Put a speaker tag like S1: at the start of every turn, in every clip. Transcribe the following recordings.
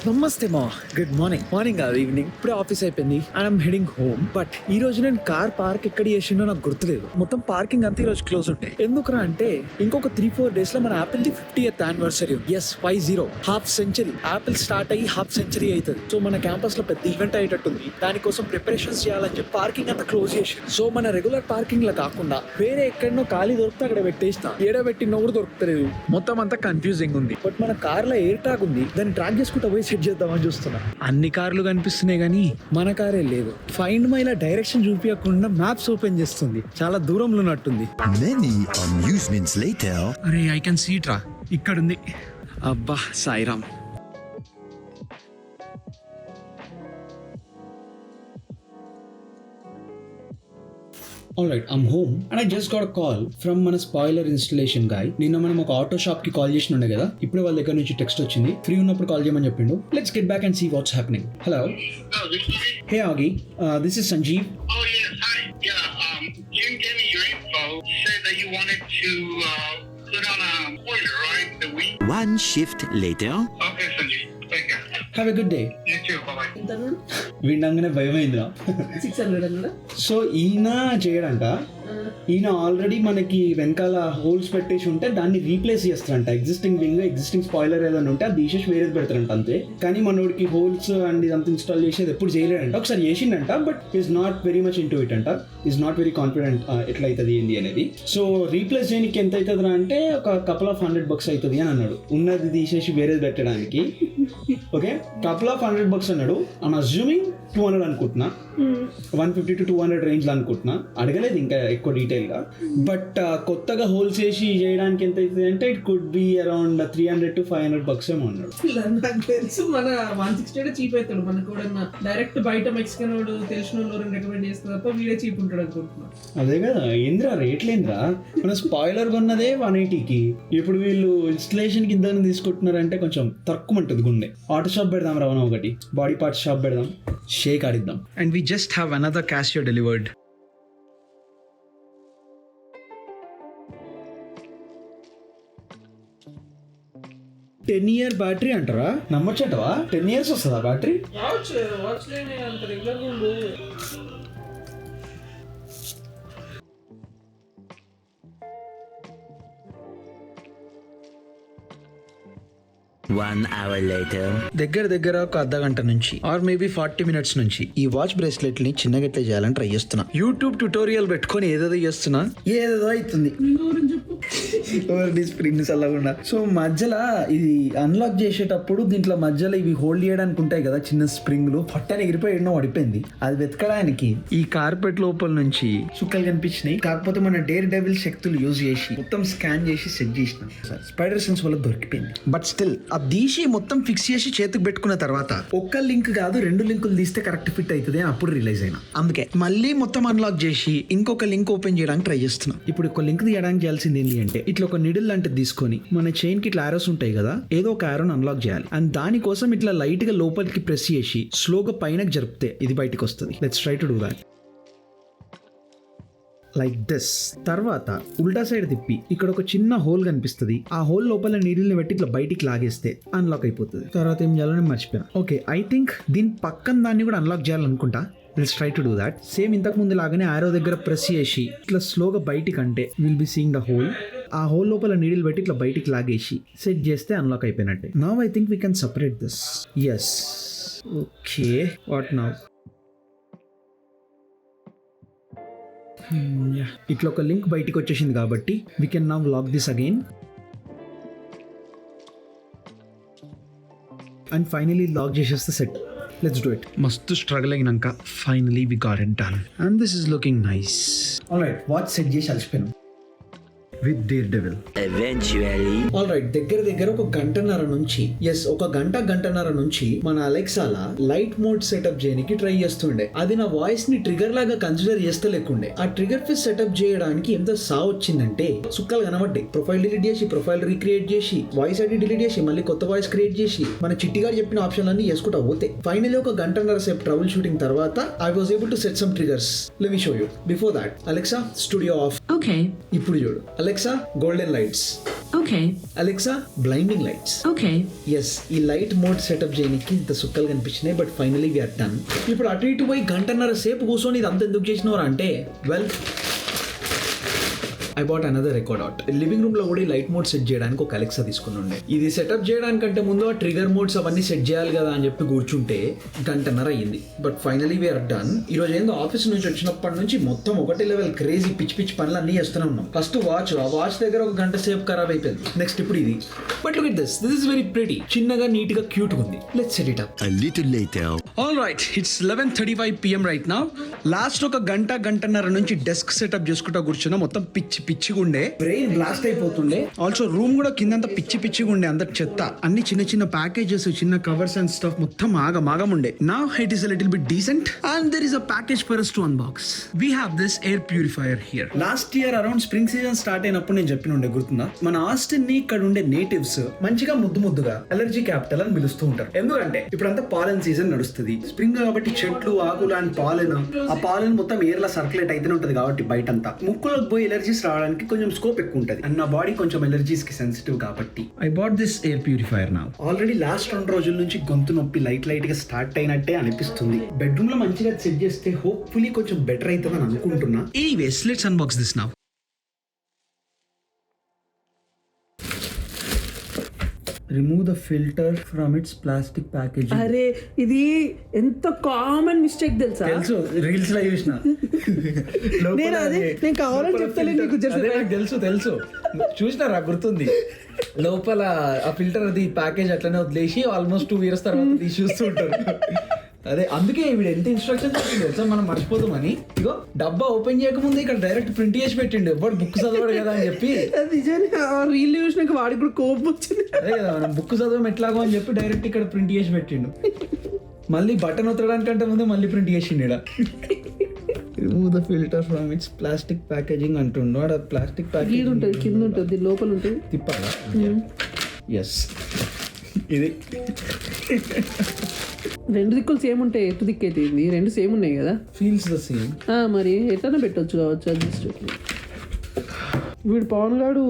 S1: నమస్తే మా. Good morning కాదు, ఈవినింగ్. ఇప్పుడే ఆఫీస్ అయిపోయింది and I'm heading home. But ఈ రోజు నేను కార్ పార్క్ ఎక్కడ చేసిండో నాకు గుర్తులేదు. మొత్తం పార్కింగ్ అంతా ఈ రోజు క్లోజ్ ఉంటాయి. ఎందుకురా అంటే ఇంకొక 3-4 డేస్ లో మన Apple the 50th anniversary. Yes 50 half century. Apple start అయ్యి హాఫ్ సెంచరీ అవుతుంది. సో మన క్యాంపస్ లో పెద్ద ఈవెంట్ అయ్యేటట్టుంది. దానికోసం ప్రిపరేషన్స్ చేయాలని చెప్పి పార్కింగ్ అంతా క్లోజ్ చేసి, సో మన రెగ్యులర్ పార్కింగ్ లో కాకుండా వేరే ఎక్కడనో ఖాళీ దొరికితే అక్కడ పెట్టేసిన. ఏడబెట్టినో కూడా దొరుకుతలేదు. మొత్తం అంతా కన్ఫ్యూజింగ్ ఉంది. బట్ మన కార్ లో ఎయిర్ ట్యాగ్ ఉంది, దాన్ని ట్రాక్ చేసుకుంటూ పోయి సెట్ చేద్దామని చూస్తున్నా. అన్ని కార్లు కనిపిస్తున్నాయి కానీ మన కారే లేదు. ఫైండ్ మై లా డైరెక్షన్ చూపించకుండా మ్యాప్స్ ఓపెన్ చేస్తుంది. చాలా దూరంలో ఉన్నట్టుంది.
S2: Many amusements later.
S1: అరే ఐ కెన్ సీ ఇట్ రా, ఇక్కడ ఉంది. అబ్బా Sairam. Alright, I'm home and I just got a call from మన స్పాయిలర్ ఇన్స్టలేషన్ గాయ్. నిన్న మనం ఒక ఆటో షాప్ కి కాల్ చేసి ఉండే కదా, ఇప్పుడే వాళ్ళ దగ్గర నుంచి టెక్స్ట్ వచ్చింది. ఫ్రీ ఉన్నప్పుడు కాల్ చేయమని చెప్పిండు. Let's get back and see what's happening. Hello, hey ఆగి, this is Sanjeev.
S3: Oh yes, hi. Yeah, Jim gave me your info. Said that you wanted to put on a spoiler, right? The week.
S2: One shift later.
S3: Okay, Sanjeev. Take care.
S1: Have a good day.
S3: You too. Bye bye.
S1: వినగానే భయమైందిరా.
S4: 600 అన్నాడా?
S1: So ఈయన చేయడంట. ఈయన already మనకి వెనకాల holes పెట్టేసి ఉంటే దాన్ని replace చేస్తారంట. ఎగ్జిస్టింగ్ స్పాయిలర్ ఏదైనా ఉంటే అది తీసేసి వేరేది పెడతారంట అంతే. కానీ మనోడికి హోల్స్ అండ్ ఇదంతా ఇన్స్టాల్ చేసేది ఎప్పుడు చేయలేడంట. ఒకసారి చేసిండంట, but is not very much into it అంట. ఈస్ నాట్ వెరీ కాన్ఫిడెంట్ ఎట్లా అవుతుంది ఏంది అనేది. సో రీప్లేస్ చేయడానికి ఎంత అవుతుందిరా అంటే ఒక couple of $100 అవుతుంది అని అన్నాడు. ఉన్నది తీసేసి వేరేది పెట్టడానికి. ఓకే, $200 అన్నాడు. ఐమ్ అజ్యూమింగ్ 200 అనుకుంటున్నా. 150 to 200 రేంజ్ లో అనుకుంటున్నా. అడగలేదు ఇంకా ఎక్కువ డీటెయిల్ గా. బట్ కొత్తగా హోల్స్ వేసి చేయడానికి ఎంత అవుతుంది అంటే it could be around $300 to $500 ఏమో అన్నాడు.
S4: నాకు తెలుసు మన 160 చీప్ అవుతాడు. మనకు కూడా డైరెక్ట్ బయట మెక్సికన్ వాడు తెలిసిన వాళ్ళు రికమెండ్ చేస్తారు తప్ప వీడే చీప్ ఉంటాడు అనుకుంటున్నా.
S1: అదే కదా, ఏంద్రా రేట్లేంద్రా. మన స్పాయిలర్ కొన్నదే 180కి. ఇప్పుడు వీళ్ళు ఇన్స్టలేషన్ కి ఇద్దరిని తీసుకుంటున్నారంటే కొంచెం తక్కువ గుండె. ఆటో షాప్ పెడదాం రా, మనం ఒకటి బాడీ పార్ట్స్ షాప్ పెడదాం, షేక్ ఆడిద్దాం. And we just have another Casio delivered. $10 battery అంటారా? నమ్మొచ్చటవా? 10 years వస్తుందా బ్యాటరీ?
S4: వాచ్ లేని అంత రెగ్యులర్గా ఉండు.
S2: One hour later.
S1: దగ్గర ఒక అర్ధగంట నుంచి ఆర్ మేబీ 40 minutes నుంచి ఈ వాచ్ బ్రేస్లెట్ ని చిన్నగా ఎట్లా చేయాలని ట్రై చేస్తున్నా. యూట్యూబ్ ట్యూటోరియల్ పెట్టుకొని ఏదేదో చేస్తున్నా, ఏదేదో అవుతుంది. స్ప్రింగ్స్ అలాగుండా. సో మధ్యలో ఇది అన్లాక్ చేసేటప్పుడు దీంట్లో మధ్యలో ఇవి హోల్డ్ చేయడానికి ఉంటాయి కదా చిన్న స్ప్రింగ్లు, పట్టాన్ని ఎగిరిపోయి ఎన్నో పడిపోయింది. అది వెతకడానికి ఈ కార్పెట్ లోపల నుంచి చుక్కలు కనిపించినాయి. కాకపోతే మన డేర్ డెవిల్ శక్తులు యూజ్ చేసి మొత్తం స్కాన్ చేసి సెట్ చేసిన స్పైడర్ సెన్స్ వల్ల దొరికిపోయింది. బట్ స్టిల్ ఆ తీసి మొత్తం ఫిక్స్ చేసి చేతికి పెట్టుకున్న తర్వాత ఒక్క లింక్ కాదు 2 లింకులు తీస్తే కరెక్ట్ ఫిట్ అవుతుంది అని అప్పుడు రియలైజ్ అయినా. అందుకే మళ్ళీ మొత్తం అన్లాక్ చేసి ఇంకొక లింక్ ఓపెన్ చేయడానికి ట్రై చేస్తున్నా. ఇప్పుడు ఒక లింక్ తీయడానికి చేయాల్సింది ఏంటి అంటే ఇట్లా ఒక నిడిల్ లాంటిది తీసుకొని మన చైన్ కి ఇట్లా ఆరోస్ ఉంటాయి కదా, ఏదో ఒక ఆరోని అన్లాక్ చేయాలి. అండ్ దానికోసం ఇట్లా లైట్ గా లోపలికి ప్రెస్ చేసి స్లోగా పైనకి జరిపితే ఇది బయటకు వస్తుంది. Let's try to do that like this. తర్వాత ఉల్టా సైడ్ తిప్పి ఇక్కడ ఒక చిన్న హోల్ కనిపిస్తుంది. ఆ హోల్ లోపల నీడిల్ని పెట్టి ఇట్లా బయటికి లాగేస్తే అన్లాక్ అయిపోతుంది. తర్వాత ఏం చేయాలని మర్చిపోయాను. ఓకే, ఐ థింక్ దీని పక్కన దాన్ని కూడా అన్లాక్ చేయాలనుకుంటా. Let's try to do that. Same ఇంతకు ముందు లాగానే ఆరో దగ్గర ప్రెస్ చేసి ఇట్లా స్లోగా బయటికి అంటే will be seeing the hole. ఆ హోల్ లోపల నీడిల్ పెట్టి ఇట్లా బయటికి లాగేసి సెట్ చేస్తే అన్లాక్ అయిపోయినట్టే. Now I think we can separate this. Yes, okay, what now? ఇట్లా ఒక లింక్ బయటికి వచ్చేసింది కాబట్టి we can now lock this again and finally lock చేసేస్తే సెట్. Let's do it. మస్తు స్ట్రగుల్ అయినాక finally we got it done and this is looking nice. Alright, watch set చేసి అలసిపోయాను with dare devil.
S2: Eventually.
S1: Alright, దగ్గర ఒక గంటన్నర నుంచి మన అలెక్సాలా లైట్ మోడ్ సెటప్ చేయడానికి ట్రై చేస్తుండే. అది నా వాయిస్ ని ట్రిగర్ లాగా కన్సిడర్ చేస్తలేకుండే. ఆ ట్రిగర్ ఫిస్ సెటప్ చేయడానికి ఎంత సా వచ్చిందంటే సుక్కలు కనబడ్డాయి. ప్రొఫైల్ డిలీట్ చేసి, ప్రొఫైల్ రీక్రియేట్ చేసి, వాయిస్ ఐడి డిలీట్ చేసి, మళ్ళీ కొత్త వాయిస్ క్రియేట్ చేసి, మన చిట్టి గారు చెప్పిన ఆప్షన్ అన్ని చేసుకుంటా పోతే ఫైనల్లీ ఒక గంటన్నర సేపు ట్రబుల్ షూటింగ్ తర్వాత I was able to set some triggers. Let me show you. Before that, Alexa studio off.
S4: Okay,
S1: ఇప్పుడు చూడు. Alexa golden lights.
S5: Okay.
S1: Alexa blinding lights.
S5: Okay.
S1: Yes, ఈ లైట్ మోడ్ సెటప్ చేయడానికి ఇంత సుక్కలు కనిపించినాయి, but finally we're done. ఇప్పుడు అటు ఇటు పోయి గంటన్నర సేపు కూర్చొని ఇది అంత ఎందుకు చేసినవారు అంటే, well, I bought another record out. Living room లో కూడా ఈ లైట్ మోడ్ సెట్ చేయడానికి ఒక అలెక్సా తీసుకుని ఉండే. ఇది సెటప్ చేయడానికంటే ముందు ఆ ట్రిగర్ మోడ్స్ అవన్నీ సెట్ చేయాలి కదా అని చెప్పి కూర్చుంటే గంటన్నర అయ్యింది. But finally we're done. ఈ రోజు ఏందో ఆఫీస్ నుంచి వచ్చినప్పటి నుంచి మొత్తం ఒకటే లెవెల్ క్రేజీ పిచ్చి పిచ్చి పనులు అన్ని చేస్తూనే ఉన్నాం. ఫస్ట్ వాచ్, ఆ వాచ్ దగ్గర ఒక గంట సేపు ఖరాబ్ అయిపోయింది. నెక్స్ట్ ఇప్పుడు ఇది. But look at this is very pretty. చిన్నగా నీట్ గా క్యూట్ ఉంది. Let's set it up.
S2: A little later.
S1: All right, it's 11:35 PM right now. Last ఒక గంటన్నర నుంచి డెస్క్ సెటప్ చేసుకుంటా కూర్చున్నా. మొత్తం పిచ్చిగా ఉండే, బ్రెయిన్ బ్లాస్ట్ అయిపోతుండే. ఆల్సో రూమ్ కూడా కిందంతా పిచ్చిగా ఉండే, అంత చెత్త. అన్ని చిన్న ప్యాకేజెస్, చిన్న కవర్స్ అండ్ స్టఫ్ మొత్తం ఆగం ఉండే. Now it is a little bit decent and there is a package for us to unbox. We have this air purifier here. Last year around spring season start అయినప్పుడు నేను చెప్పిన ఉండే, గుర్తుందా? మన Austin ని ఇక్కడ ఉండే నేటివ్స్ మంచిగా ముద్దుగా అలర్జీ క్యాపిటల్ అని పిలుస్తూ ఉంటారు. ఎందుకంటే ఇప్పుడంతా పాలన్ సీజన్ నడుస్తుంది. స్ప్రింగ్ కాబట్టి చెట్లు, ఆకులు అండ్ పాలెన్, ఆ పాలెన్ మొత్తం ఎయిర్ లా సర్క్యులేట్ అయితేనే ఉంటది కాబట్టి బయటంతా ముక్కులోకి పోయి ఎలర్జీస్ రావడానికి కొంచెం స్కోప్ ఎక్కువ ఉంటది. అండ్ నా బాడీ కొంచెం ఎలర్జీస్ కి సెన్సిటివ్ కాబట్టి I bought this air purifier now. Already last 2 రోజుల నుంచి గొంతు నొప్పి లైట్ గా స్టార్ట్ అయినట్టే అనిపిస్తుంది. బెడ్రూమ్ లో మంచిగా సెట్ చేస్తే హోప్ఫుల్లీ కొంచెం బెటర్ అవుతుందని అనుకుంటున్నా. Anyways let's unbox this now. Remove the filter from it's plastic packaging.
S4: అరే ఇది ఎంత కామన్ మిస్టేక్ తెలుసా?
S1: తెలుసు, రీల్స్ లో చూసిన.
S4: నేను కావాలని చెప్తాను నీకు.
S1: తెలుసు చూసినారా, గుర్తుంది. లోపల ఆ ఫిల్టర్ అది ప్యాకేజ్ అట్లనే వదిలేసి ఆల్మోస్ట్ 2 years తర్వాత తీసి చూస్తూ ఉంటారు. అదే అందుకే వీడు ఎంత ఇన్స్ట్రక్షన్స్ చెప్పిండు తెలుసా, మనం మర్చిపోతామని. ఇగో డబ్బా ఓపెన్ చేయకముందే ఇక్కడ డైరెక్ట్ ప్రింట్ చేసి పెట్టిండు, ఎవరు బుక్ చదవడు కదా అని చెప్పి.
S4: రీల్ చూసినాక వాడికి కూడా కోపం వచ్చింది.
S1: అదే కదా, మనం బుక్ చదవం ఎట్లాగో అని చెప్పి డైరెక్ట్ ఇక్కడ ప్రింట్ చేసి పెట్టిండు. మళ్ళీ బటన్ ఒత్తడానికంటే ముందే మళ్ళీ ప్రింట్ చేసిండు ఇక్కడ. Remove the filter from it's plastic packaging అంటుండు. ఆడ ప్లాస్టిక్ ప్యాకేజింగ్
S4: ఉంటుంది, కింద ఉంటుంది, లోపల ఉంటుంది.
S1: తిప్పాలా? ఎస్, ఇది
S4: 2 దిక్కులు సేమ్ ఉంటాయి. ఎటు దిక్కు అయితే ఇది 2 సేమ్ ఉన్నాయి కదా.
S1: Feels the same.
S4: మరి ఎట్లనే పెట్టొచ్చు కావచ్చు అడ్జస్ట్. వీడు పవన్ గాడు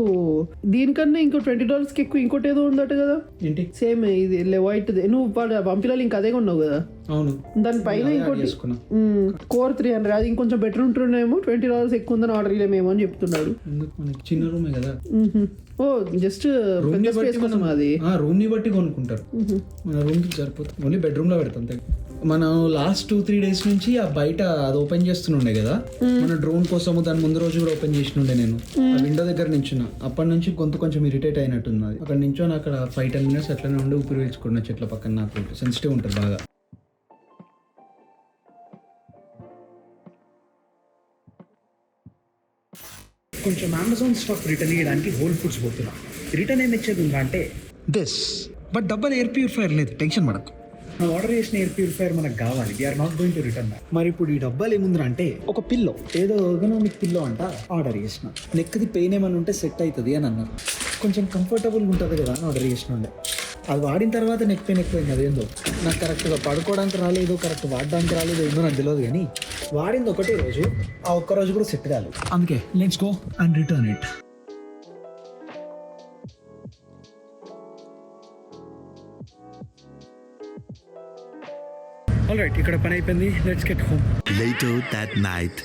S4: దీనికన్నా ఇంకో $20 ఎక్కువ ఇంకోటి ఏదో ఉందట కదా.
S1: ఏంటి?
S4: సేమ్ ఇది వైట్. నువ్వు పంపిలాలు ఇంకా అదే కొన్నావు కదా.
S1: అవును,
S4: దానిపైన ఇంకోటి కోర్ 300. అది ఇంకొంచెం బెటర్ ఉంటుండేమో. $20 ఎక్కువ ఉందని ఆర్డర్ ఇవ్వమేమో అని చెప్తున్నాడు.
S1: చిన్న రూమే కదా.
S4: ఓ జస్ట్ స్పేస్ కోసం అది
S1: రూమ్ ని బట్టి కొనుక్కుంటారు. మన రూమ్ కి సరిపోతుంది, ఓన్లీ బెడ్రూమ్ లో పెడతాం. మనం లాస్ట్ 2-3 days నుంచి ఆ బయట అది ఓపెన్ చేస్తుండే కదా, మన డ్రోన్ కోసము. దాని ముందు రోజు కూడా ఓపెన్ చేసినుండే నేను. ఆ విండో దగ్గర నించున్నా. అప్పటి నుంచి గొంతు కొంచెం ఇరిటేట్ అయినట్టున్నది. అక్కడ నించొని అక్కడ 5-10 minutes అట్లనే ఉండి ఊపిరి పీల్చుకున్న చెట్ల పక్కన. నాకు సెన్సిటివ్ ఉంటుంది బాగా. కొంచెం అమెజాన్ స్టాక్ రిటర్న్ చేయడానికి హోల్ ఫుడ్స్ పోతున్నా. రిటర్న్ ఏమి ఇచ్చేది ఉందా అంటే this. But double air purifier లేదు, టెన్షన్ పడకు. మనం ఆర్డర్ చేసిన ఎయిర్ ప్యూరిఫైయర్ మనకు కావాలి. We're not going to return. మరి ఇప్పుడు ఈ డబ్బాలు ఏముందిరా అంటే ఒక పిల్లో, ఏదో ఎర్గనామిక్ పిల్లో అంట ఆర్డర్ చేసిన. నెక్ది పెయిన్ ఏమైనా ఉంటే సెట్ అవుతుంది అని అన్నారు. కొంచెం కంఫర్టబుల్గా ఉంటుంది కదా అని ఆర్డర్ చేసిన ఉండే. అది వాడిన తర్వాత నెక్ పెయిన్ ఎక్కువైంది. అదేందో నాకు కరెక్ట్గా పడుకోవడానికి రాలేదు, కరెక్ట్ వాడడానికి రాలేదు, ఏందో నాకు తెలియదు. కానీ వాడింది ఒకటే రోజు, ఆ ఒక్క రోజు కూడా సెట్ కాలేదు. అందుకే let's go and return it. All right, ఇక్కడ పని అయిపోయింది. Let's get home.
S2: Later that night.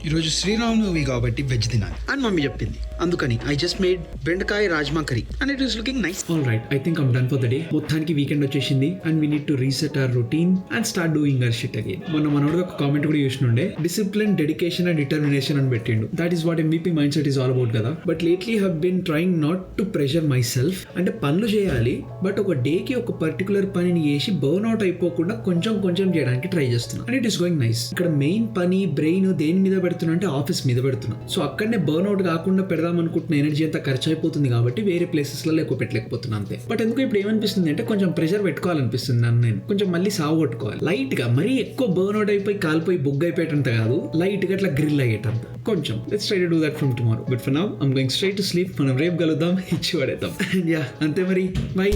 S1: ఈరోజు శ్రీరామనవమి కాబట్టి వెజ్ తినాలి అని మమ్మీ చెప్పింది. అందుకని I just made bendakaya rajma curry and it is looking nice. All right, I think I'm done for the day. మొత్తానికి వీకెండ్ వచ్చేసింది and we need to reset our routine and start doing our shit again. మనోడు ఒక comment కూడా చూసినుండే, discipline, dedication and determination అని పెట్టిండు. That is what MVP mindset is all about కదా. But lately have been trying not to pressure myself. అంటే పనులు చేయాలి, బట్ ఒక డేకి ఒక పర్టికులర్ పనిని చేసి బర్న్ అవుట్ అయిపోకుండా కొంచెం చేయడానికి ట్రై చేస్తున్నా and it is going nice. ఇక్కడ మెయిన్ పని బ్రెయిన్ దేని మీద పెడుతున్నా అంటే ఆఫీస్ మీద పెడుతున్నా. సో అక్కడనే బర్న్ అవుట్ కాకుండా పెడదాం అనుకుంటున్న ఎనర్జీ అంతా ఖర్చు అయిపోతుంది కాబట్టి వేరే ప్లేసెస్లలో ఎక్కువ పెట్టలేకపోతున్నా అంతే. బట్ ఎందుకు ఇప్పుడు ఏమనిపిస్తుంది అంటే కొంచెం ప్రెషర్ పెట్టుకోవాలనిపిస్తుంది నన్ను నేను. కొంచెం మళ్ళీ సాగు కొట్టుకోవాలి లైట్ గా. మరీ ఎక్కువ బర్న్ అవుట్ అయిపోయి కాలిపోయి బొగ్గు అయిపోయేటంత కాదు, లైట్ గా అట్లా గ్రిల్ అయ్యేటంత కొంచెం. Let's try to do that from tomorrow. But for now I'm going straight to sleep. మనం రేపు కలుద్దాం, ఇచ్చి పడేద్దాం. యా అంతే మరి, బై.